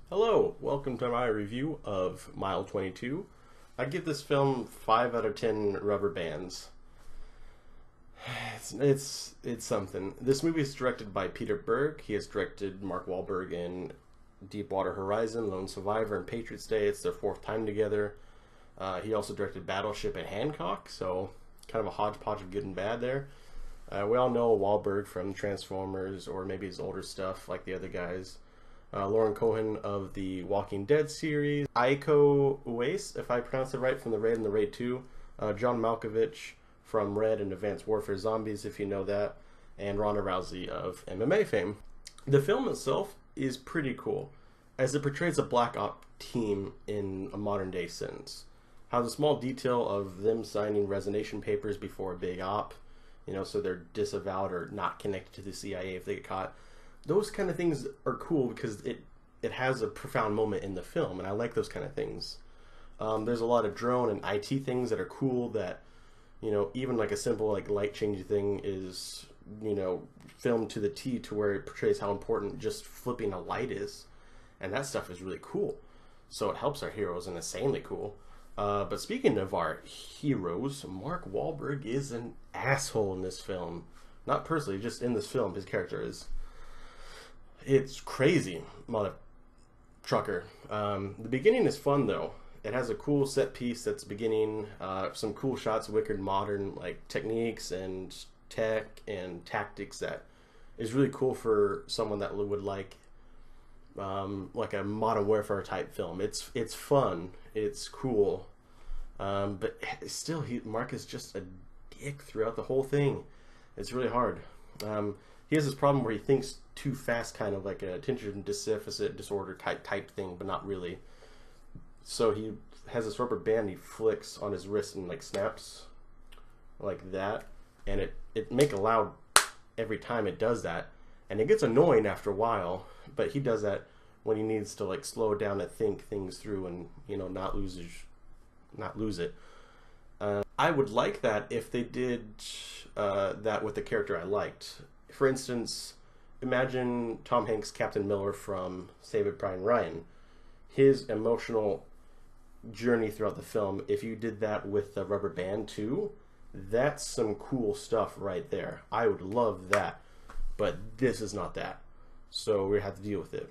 Hello, welcome to my review of Mile 22. I give this film 5 out of 10 rubber bands. It's something. This movie is directed by Peter Berg. He has directed Mark Wahlberg in Deepwater Horizon, Lone Survivor, and Patriots Day. It's their fourth time together. He also directed Battleship and Hancock, so kind of a hodgepodge of good and bad there. We all know Wahlberg from Transformers or maybe his older stuff like the other guys. Lauren Cohan of the Walking Dead series, Iko Uwais, if I pronounce it right, from the Raid and the Raid 2, John Malkovich from Red and Advanced Warfare Zombies, if you know that, and Ronda Rousey of MMA fame. The film itself is pretty cool, as it portrays a black op team in a modern day sense. How the small detail of them signing resignation papers before a big op, so they're disavowed or not connected to the CIA if they get caught. Those kind of things are cool because it has a profound moment in the film, and I like those kind of things. There's a lot of drone and IT things that are cool that, even like a simple like light changing thing is, filmed to the T to where it portrays how important just flipping a light is. And that stuff is really cool. So it helps our heroes and insanely cool. But speaking of our heroes, Mark Wahlberg is an asshole in this film. Not personally, just in this film, his character is. It's crazy, mother trucker. The beginning is fun though. It has a cool set piece that's beginning, some cool shots, wicked modern like techniques and tech and tactics that is really cool for someone that would like a modern warfare type film. It's fun, it's cool, but still, Mark is just a dick throughout the whole thing. It's really hard. He has this problem where he thinks too fast, kind of like a attention deficit disorder type thing, but not really. So he has this rubber band he flicks on his wrist and like snaps like that, and it make a loud every time it does that, and it gets annoying after a while. But he does that when he needs to like slow down and think things through and not lose it. I would like that if they did that with the character I liked. For instance, imagine Tom Hanks' Captain Miller from Saving Private Ryan. His emotional journey throughout the film, if you did that with the rubber band too, that's some cool stuff right there. I would love that. But this is not that. So we have to deal with it.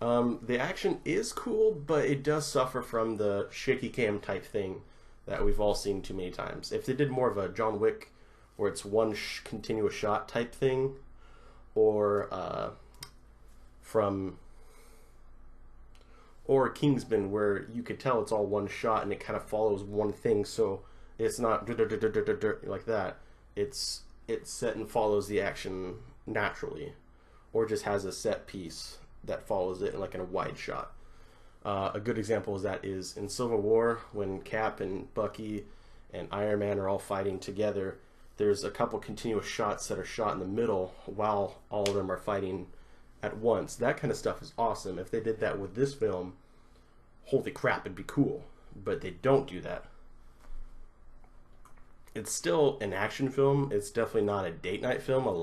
The action is cool, but it does suffer from the shaky cam type thing that we've all seen too many times. If they did more of a John Wick, where it's one continuous shot type thing, or Kingsman, where you could tell it's all one shot and it kind of follows one thing, so it's not like that. It's set and follows the action naturally, or just has a set piece that follows it like in a wide shot. A good example of that is in Civil War when Cap and Bucky and Iron Man are all fighting together. There's a couple continuous shots that are shot in the middle while all of them are fighting at once. That kind of stuff is awesome. If they did that with this film, holy crap, it'd be cool. But they don't do that. It's still an action film. It's definitely not a date night film. I'm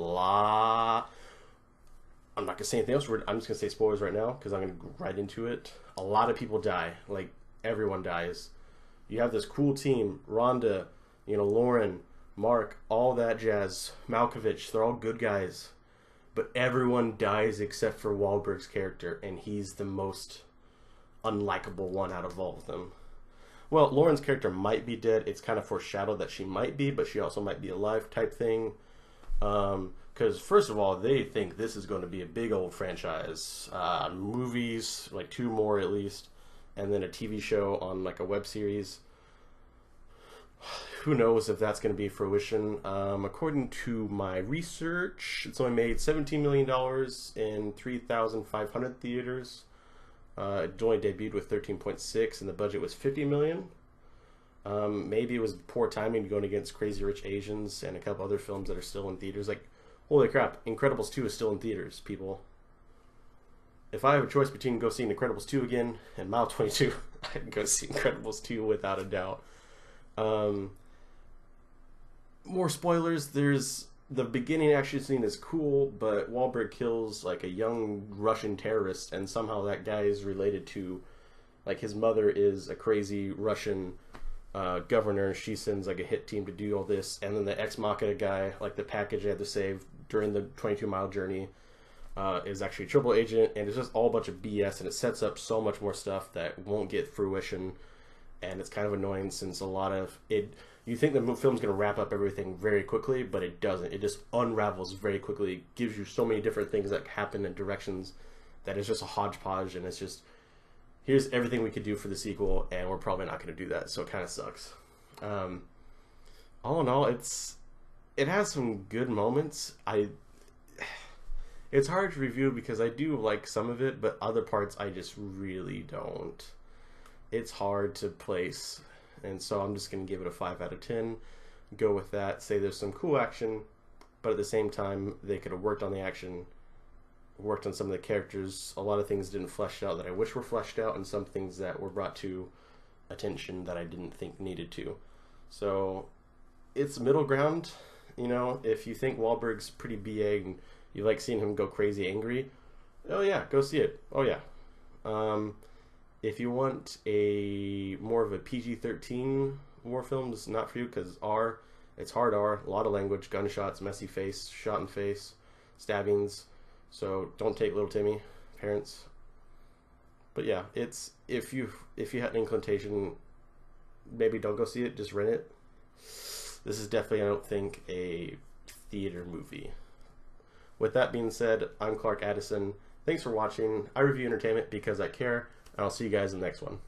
not going to say anything else. I'm just going to say spoilers right now because I'm going to go right into it. A lot of people die. Like, everyone dies. You have this cool team. Rhonda, Lauren, Mark, all that jazz. Malkovich, they're all good guys. But everyone dies except for Wahlberg's character, and he's the most unlikable one out of all of them. Well, Lauren's character might be dead. It's kind of foreshadowed that she might be, but she also might be alive type thing. Because first of all, they think this is going to be a big old franchise. Movies, like 2 more at least, and then a TV show on like a web series. Who knows if that's going to be fruition. According to my research, it's only made $17 million in 3,500 theaters. It only debuted with 13.6, and the budget was $50 million. Maybe it was poor timing going against Crazy Rich Asians and a couple other films that are still in theaters. Like, holy crap, Incredibles 2 is still in theaters, people. If I have a choice between go seeing Incredibles 2 again and Mile 22, I'd go see Incredibles 2 without a doubt. More spoilers. There's the beginning action scene is cool, but Wahlberg kills like a young Russian terrorist, and somehow that guy is related to, like, his mother is a crazy Russian governor. She sends like a hit team to do all this, and then the Ex Machina guy, like the package they had to save during the 22-mile journey, is actually a triple agent, and it's just all a bunch of BS, and it sets up so much more stuff that won't get fruition, and it's kind of annoying since a lot of it. You think the film's going to wrap up everything very quickly, but it doesn't. It just unravels very quickly. It gives you so many different things that happen in directions that it's just a hodgepodge, and it's just, here's everything we could do for the sequel, and we're probably not going to do that, so it kind of sucks. All in all, it has some good moments. It's hard to review because I do like some of it, but other parts I just really don't. It's hard to place, and so I'm just going to give it a 5 out of 10. Go with that. Say there's some cool action, but at the same time, they could have worked on the action, worked on some of the characters. A lot of things didn't flesh out that I wish were fleshed out, and some things that were brought to attention that I didn't think needed to. So it's middle ground. You know, if you think Wahlberg's pretty BA and you like seeing him go crazy angry, oh yeah, go see it. Oh yeah. If you want a more of a PG-13 war film, it's not for you, because it's hard R, a lot of language, gunshots, messy face, shot in face, stabbings. So don't take little Timmy, parents. But yeah, it's if you had an inclination, maybe don't go see it, just rent it. This is definitely, I don't think, a theater movie. With that being said, I'm Clark Addison. Thanks for watching. I review entertainment because I care, and I'll see you guys in the next one.